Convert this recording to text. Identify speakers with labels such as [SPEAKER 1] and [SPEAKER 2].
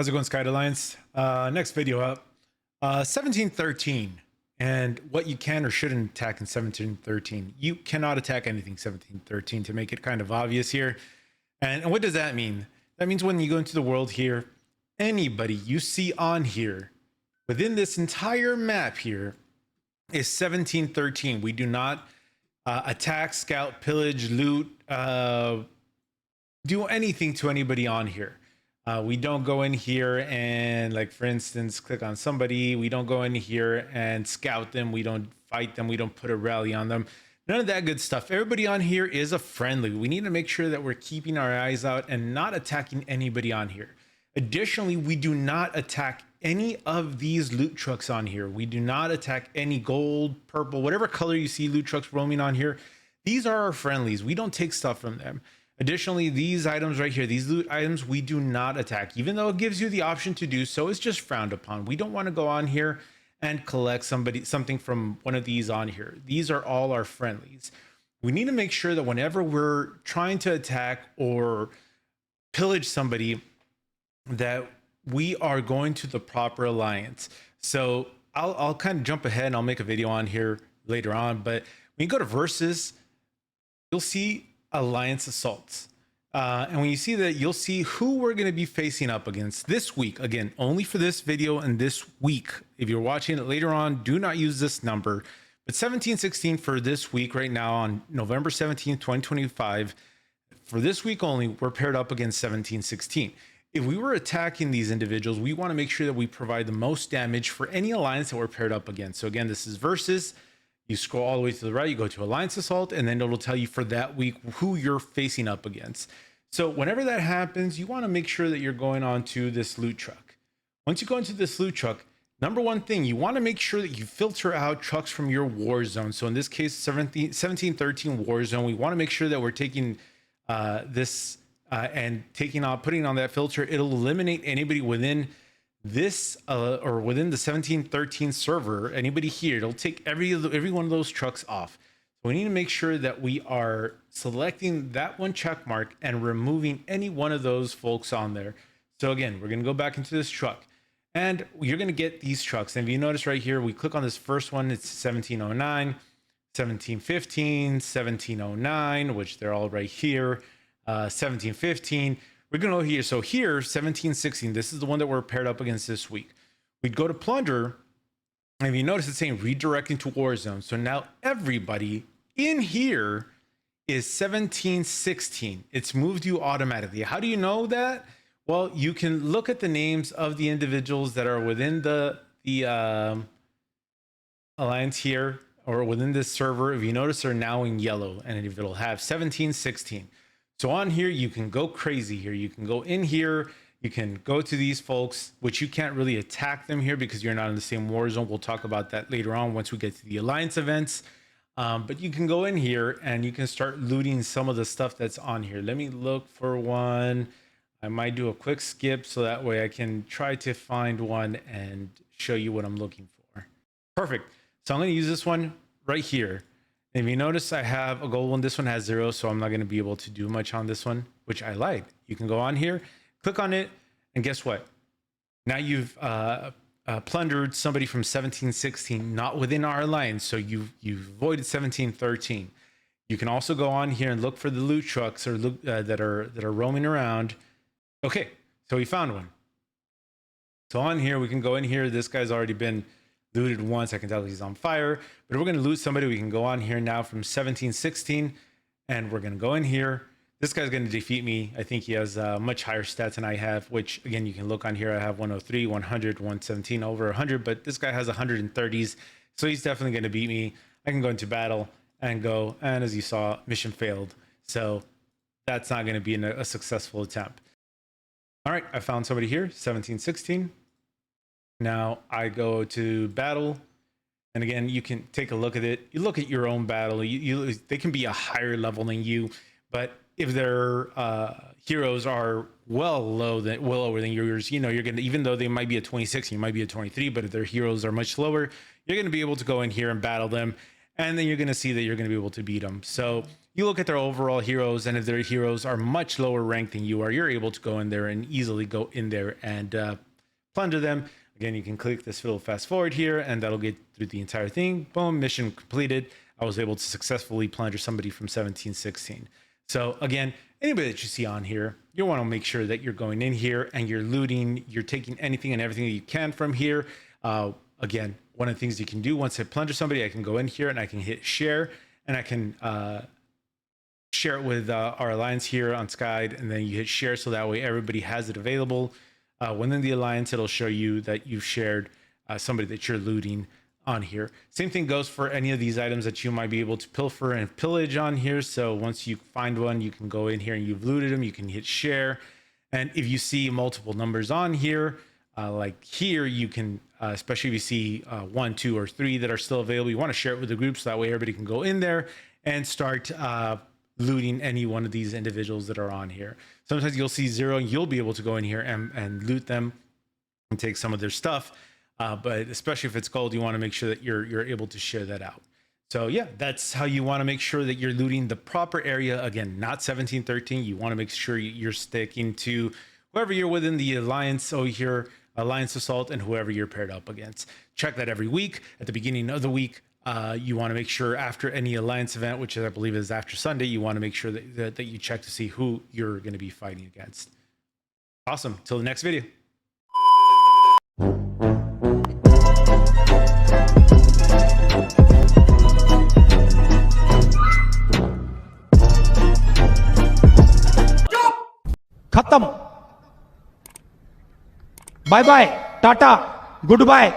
[SPEAKER 1] How's it going, Sky Alliance? Next video up. 1713 and what you can or shouldn't attack in 1713. You cannot attack anything 1713 to make it kind of obvious here. And what does that mean? That means when you go into the world here, anybody you see on here within this entire map here is 1713. We do not attack, scout, pillage, loot, do anything to anybody on here. We don't go in here and, like, for instance, click on somebody. We don't go in here and scout them. We don't fight them. We don't put a rally on them. None of that good stuff. Everybody on here is a friendly. We need to make sure that we're keeping our eyes out and not attacking anybody on here. Additionally, we do not attack any of these loot trucks on here. We do not attack any gold, purple, whatever color you see loot trucks roaming on here. These are our friendlies. We don't take stuff from them. Additionally, these items right here, these loot items, we do not attack. Even though it gives you the option to do so, it's just frowned upon. We don't want to go on here and collect something from one of these on here. These are all our friendlies. We need to make sure that whenever we're trying to attack or pillage somebody, that we are going to the proper alliance. So I'll kind of jump ahead and I'll make a video on here later on. But when you go to versus, you'll see alliance assaults, and when you see that, you'll see who we're going to be facing up against this week. Again, only for this video and this week. If you're watching it later on, do not use this number. But 1716 for this week right now on November 17th, 2025, for this week only, we're paired up against 1716. If we were attacking these individuals, we want to make sure that we provide the most damage for any alliance that we're paired up against. So again, this is versus. You scroll all the way to the right, you go to Alliance Assault, and then it'll tell you for that week who you're facing up against. So whenever that happens, you want to make sure that you're going on to this loot truck. Once you go into this loot truck, number one thing, you want to make sure that you filter out trucks from your war zone. So in this case, 1713 war zone, we want to make sure that we're taking this and putting on that filter. It'll eliminate anybody within this or within the 1713 server. Anybody here, it'll take every one of those trucks off. So we need to make sure that we are selecting that one check mark and removing any one of those folks on there. So again, we're going to go back into this truck and you're going to get these trucks. And if you notice right here, we click on this first one, it's 1709, 1715, 1709, which they're all right here, 1715. We're going to go here. So here, 1716, this is the one that we're paired up against this week. We'd go to plunder, and if you notice, it's saying redirecting to war zone. So now everybody in here is 1716. It's moved you automatically. How do you know that? Well, you can look at the names of the individuals that are within the alliance here or within this server. If you notice, they're now in yellow, and it'll have 1716. So on here, you can go crazy here. You can go in here. You can go to these folks, which you can't really attack them here because you're not in the same war zone. We'll talk about that later on once we get to the alliance events. But you can go in here and you can start looting some of the stuff that's on here. Let me look for one. I might do a quick skip so that way I can try to find one and show you what I'm looking for. Perfect. So I'm going to use this one right here. If you notice, I have a gold one. This one has 0, so I'm not going to be able to do much on this one, which I lied. You can go on here, click on it, and guess what? Now you've plundered somebody from 1716, not within our alliance, so you've avoided 1713. You can also go on here and look for the loot trucks or look that are roaming around. Okay, so we found one. So on here, we can go in here. This guy's already been looted once. I can tell he's on fire, but if we're going to loot somebody, we can go on here now from 1716 and we're going to go in here. This guy's going to defeat me. I think he has much higher stats than I have, which again, you can look on here. I have 103, 100, 117, over 100, but this guy has 130s. So he's definitely going to beat me. I can go into battle and go, and as you saw, mission failed. So that's not going to be a successful attempt. All right, I found somebody here, 1716. Now I go to battle, and again, you can take a look at it. You look at your own battle. They can be a higher level than you, but if their heroes are well lower than yours, you're gonna, even though they might be a 26, you might be a 23, but if their heroes are much lower, you're gonna be able to go in here and battle them and then you're going to see that you're going to be able to beat them. So you look at their overall heroes, and if their heroes are much lower ranked than you are, you're able to go in there and easily go in there and plunder them. Again, you can click this little fast forward here, and that'll get through the entire thing. Boom, mission completed. I was able to successfully plunder somebody from 1716. So again, anybody that you see on here, you want to make sure that you're going in here and you're looting, you're taking anything and everything that you can from here. Again, one of the things you can do once I plunder somebody, I can go in here and I can hit share, and I can share it with our alliance here on Skype, and then you hit share so that way everybody has it available. Within the alliance, it'll show you that you've shared somebody that you're looting on here. Same thing goes for any of these items that you might be able to pilfer and pillage on here. So once you find one, you can go in here and you've looted them, you can hit share. And if you see multiple numbers on here, like here, you can, especially if you see 1, 2, or 3 that are still available, you want to share it with the group so that way everybody can go in there and start looting any one of these individuals that are on here. Sometimes you'll see 0 and you'll be able to go in here and loot them and take some of their stuff. But especially if it's gold, you want to make sure that you're able to share that out. So yeah, that's how you want to make sure that you're looting the proper area. Again, not 1713. You want to make sure you're sticking to whoever you're within the alliance over here, Alliance Assault, and whoever you're paired up against. Check that every week. At the beginning of the week, you want to make sure after any alliance event, which I believe is after Sunday, you want to make sure that you check to see who you're going to be fighting against. Awesome. Till the next video.
[SPEAKER 2] खत्म bye bye tata good bye